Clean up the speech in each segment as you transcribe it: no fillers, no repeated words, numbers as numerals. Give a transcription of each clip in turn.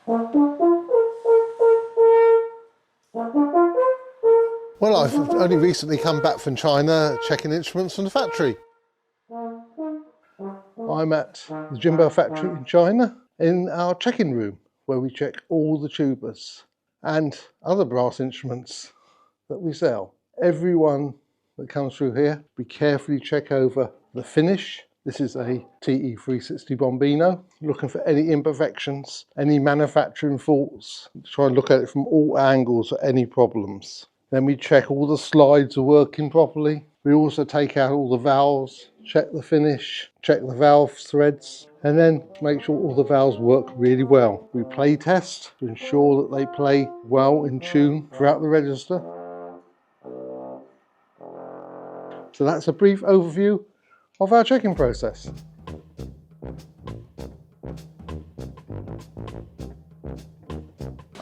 Well, I've only recently come back from China checking instruments from the factory. I'm at the Jimbo factory in China in our checking room where we check all the tubas and other brass instruments that we sell. Everyone that comes through here, we carefully check over the finish. This is a TE360 Bombino, looking for any imperfections, any manufacturing faults, try and look at it from all angles for any problems. Then we check all the slides are working properly. We also take out all the valves, check the finish, check the valve threads, and then make sure all the valves work really well. We play test to ensure that they play well in tune throughout the register. So that's a brief overview of our checking process.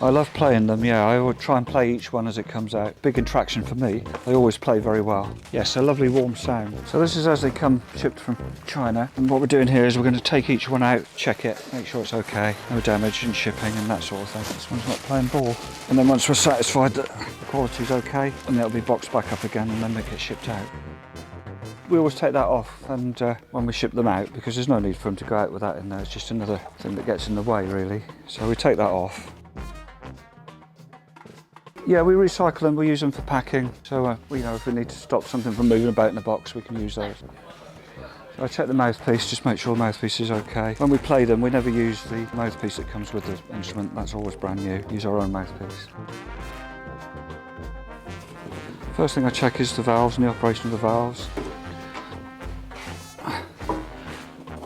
I love playing them, yeah. I would try and play each one as it comes out. Big attraction for me. They always play very well. Yes, a lovely warm sound. So this is as they come shipped from China. And what we're doing here is we're going to take each one out, check it, make sure it's okay, no damage in shipping and that sort of thing. This one's not playing ball. And then once we're satisfied that the quality's okay, then it'll be boxed back up again and then they get shipped out. We always take that off and when we ship them out, because there's no need for them to go out with that in there. It's just another thing that gets in the way, really. So we take that off. Yeah, we recycle them, we use them for packing. So, you know, if we need to stop something from moving about in the box, we can use those. So I check the mouthpiece, just make sure the mouthpiece is okay. When we play them, we never use the mouthpiece that comes with the instrument. That's always brand new. Use our own mouthpiece. First thing I check is the valves and the operation of the valves.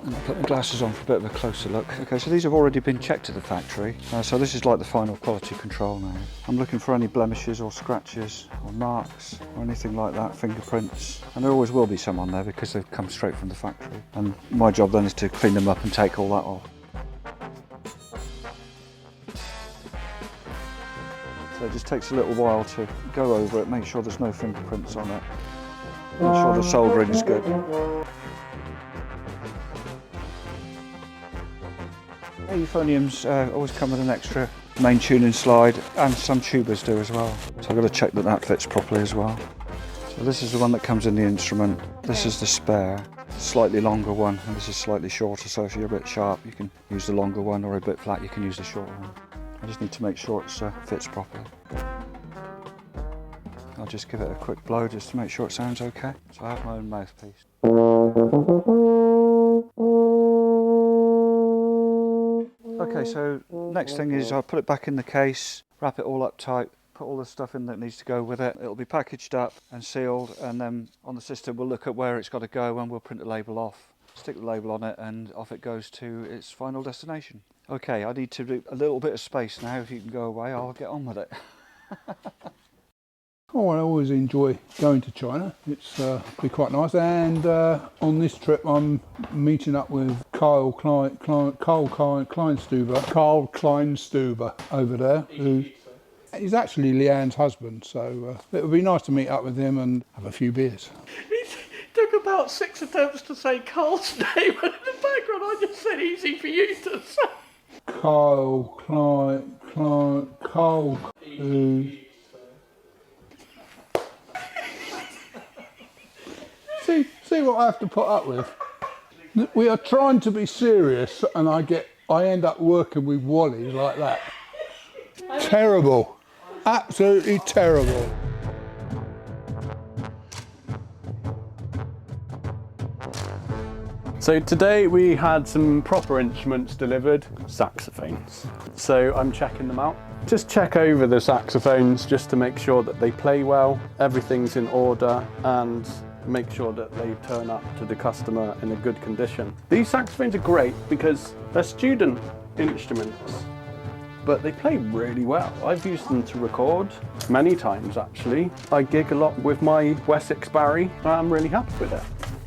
And I put my glasses on for a bit of a closer look. Okay, so these have already been checked at the factory. So this is like the final quality control now. I'm looking for any blemishes or scratches or marks or anything like that, fingerprints. And there always will be some on there because they've come straight from the factory. And my job then is to clean them up and take all that off. So it just takes a little while to go over it, make sure there's no fingerprints on it. Make sure the soldering is good. Euphoniums always come with an extra main tuning slide, and some tubas do as well. So I've got to check that that fits properly as well. So this is the one that comes in the instrument. This is the spare, slightly longer one, and this is slightly shorter. So if you're a bit sharp, you can use the longer one, or a bit flat, you can use the shorter one. I just need to make sure it fits properly. I'll just give it a quick blow just to make sure it sounds okay. So I have my own mouthpiece. Okay, so next thing is I'll put it back in the case, wrap it all up tight, put all the stuff in that needs to go with it. It'll be packaged up and sealed, and then on the system we'll look at where it's got to go and we'll print the label off, stick the label on it, and off it goes to its final destination. Okay, I need to do a little bit of space now. If you can go away, I'll get on with it. Oh, I always enjoy going to China. It's been quite nice. And on this trip, I'm meeting up with Karl Kleinstuber over there, who is actually Leanne's husband. So it would be nice to meet up with him and have a few beers. It took about 6 attempts to say Carl's name, and in the background I just said easy for you to say. Karl. See what I have to put up with. We are trying to be serious, and I end up working with Wallies like that. Terrible, absolutely terrible. So today we had some proper instruments delivered, saxophones. So I'm checking them out. Just check over the saxophones just to make sure that they play well, everything's in order, and make sure that they turn up to the customer in a good condition. These saxophones are great because they're student instruments, but they play really well. I've used them to record many times actually. I gig a lot with my Wessex Barry, and I'm really happy with it.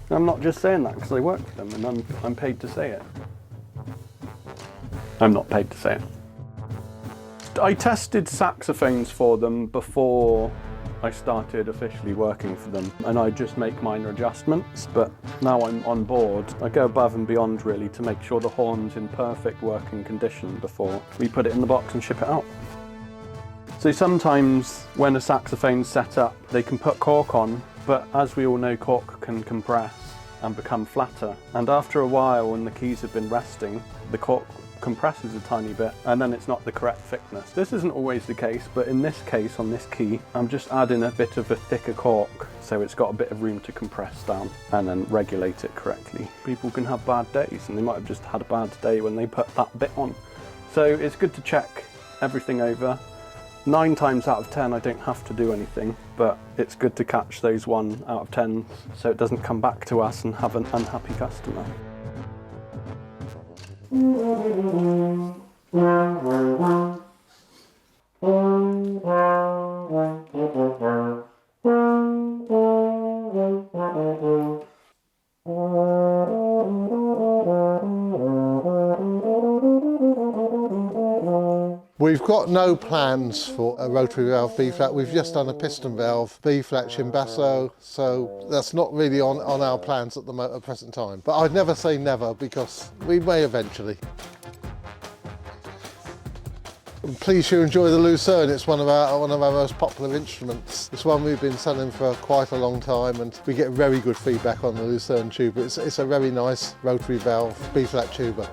I'm not just saying that because I work for them and I'm paid to say it. I'm not paid to say it. I tested saxophones for them before I started officially working for them, and I just make minor adjustments, but now I'm on board, I go above and beyond really to make sure the horn's in perfect working condition before we put it in the box and ship it out. So sometimes when a saxophone's set up, they can put cork on, but as we all know, cork can compress and become flatter. And after a while, when the keys have been resting, the cork compresses a tiny bit and then it's not the correct thickness. This isn't always the case, but in this case, on this key, I'm just adding a bit of a thicker cork so it's got a bit of room to compress down and then regulate it correctly. People can have bad days and they might have just had a bad day when they put that bit on. So it's good to check everything over. 9 times out of 10 I don't have to do anything, but it's good to catch those 1 out of 10s so it doesn't come back to us and have an unhappy customer. We've got no plans for a rotary valve B-flat. We've just done a piston valve B-flat Chimbasso, so that's not really on our plans at the present time. But I'd never say never, because we may eventually. I'm pleased you enjoy the Lucerne. It's one of our most popular instruments. It's one we've been selling for quite a long time, and we get very good feedback on the Lucerne tuba. It's a very nice rotary valve B-flat tuba.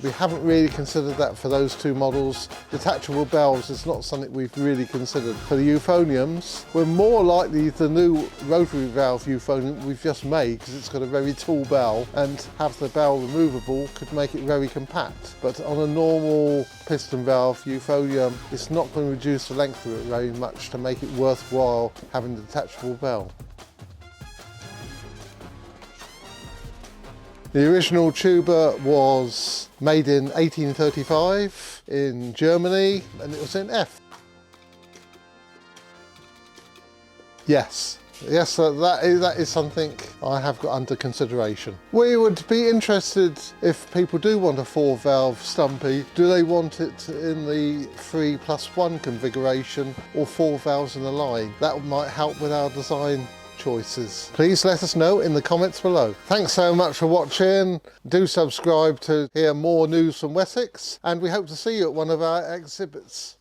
We haven't really considered that for those 2 models. Detachable bells is not something we've really considered. For the euphoniums, we're more likely the new rotary valve euphonium we've just made, because it's got a very tall bell, and have the bell removable could make it very compact. But on a normal piston valve euphonium, it's not going to reduce the length of it very much to make it worthwhile having the detachable bell. The original tuba was made in 1835 in Germany, and it was in F. Yes, that is something I have got under consideration. We would be interested if people do want a 4-valve Stumpy. Do they want it in the 3+1 configuration or 4 valves in a line? That might help with our design choices. Please let us know in the comments below. Thanks so much for watching. Do subscribe to hear more news from Wessex, and we hope to see you at one of our exhibits.